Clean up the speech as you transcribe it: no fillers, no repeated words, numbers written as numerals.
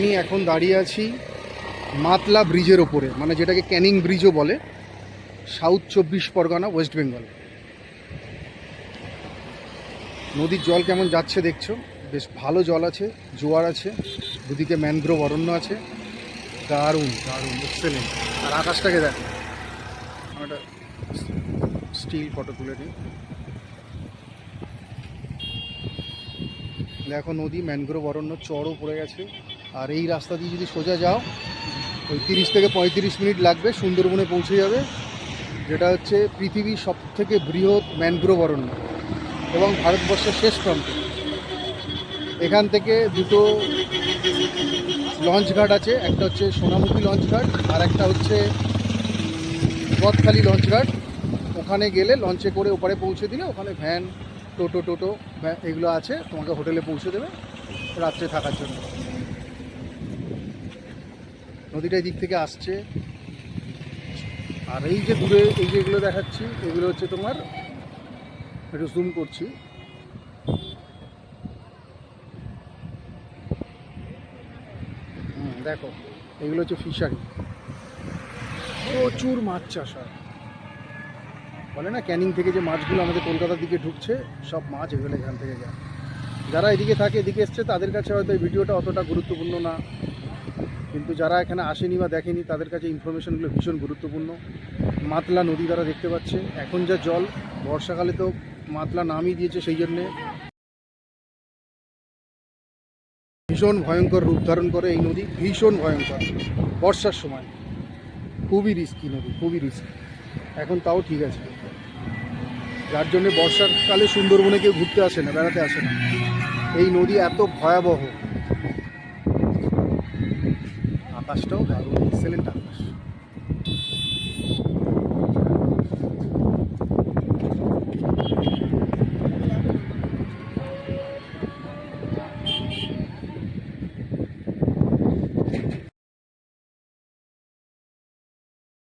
আমি এখন দাঁড়িয়ে আছি মাতলা ব্রিজের ওপরে, মানে যেটাকে ক্যানিং ব্রিজও বলে, সাউথ 24 পরগনা, ওয়েস্ট বেঙ্গল। নদীর জল কেমন যাচ্ছে দেখছো, বেশ ভালো জল আছে, জোয়ার আছে, দুদিকে ম্যানগ্রোভ অরণ্য আছে, দারুণ দারুণ এক্সেলেন্ট। আর আকাশটাকে দেখো, একটা স্টিল ফটো তুলে নিই। দেখো নদী, ম্যানগ্রোভ অরণ্য, চড়ও পড়ে গেছে। আর এই রাস্তা দিয়ে যদি সোজা যাও ওই 30 থেকে 35 মিনিট লাগবে, সুন্দরবনে পৌঁছে যাবে, যেটা হচ্ছে পৃথিবীর সবথেকে বৃহৎ ম্যানগ্রোভ অরণ্য এবং ভারতবর্ষের শেষ প্রান্তে। এখান থেকে দুটো লঞ্চ ঘাট আছে, একটা হচ্ছে সোনামুখী লঞ্চ ঘাট আর একটা হচ্ছে বদখালি লঞ্চ ঘাট। ওখানে গেলে লঞ্চে করে ওপারে পৌঁছে দিলে ওখানে ভ্যান, টোটো এগুলো আছে, তোমাকে হোটেলে পৌঁছে দেবে রাত্রে থাকার জন্য। নদীটা এই দিক থেকে আসছে। আর এই যে দূরে এই যে এগুলো দেখাচ্ছি, এগুলো হচ্ছে তোমার, একটু জুম করছি, দেখো এগুলো হচ্ছে ফিশারি, প্রচুর মাছ চাষ হয়। বলে না ক্যানিং থেকে যে মাছগুলো আমাদের কলকাতার দিকে ঢুকছে, সব মাছ এগুলো এখান থেকে যায়। যারা এদিকে থাকে, এদিকে এসছে, তাদের কাছে হয়তো এই ভিডিওটা অতটা গুরুত্বপূর্ণ না, কিন্তু যারা এখানে আসেনি বা দেখেনি তাদের কাছে ইনফরমেশনগুলো ভীষণ গুরুত্বপূর্ণ। মাতলা নদী তারা দেখতে পাচ্ছে, এখন যা জল, বর্ষাকালে তো মাতলা নামই দিয়েছে, সেই জন্যে ভীষণ ভয়ঙ্কর রূপ ধারণ করে এই নদী, ভীষণ ভয়ঙ্কর বর্ষার সময়। খুবই রিস্কি নদী, খুবই রিস্কি। এখন তাও ঠিক আছে, যার জন্যে বর্ষাকালে সুন্দরবনে কেউ ঘুরতে আসে না, বেড়াতে আসে না। এই নদী এত ভয়াবহ। আকাশটাও দারুণ, এক্সেলেন্ট আকাশ।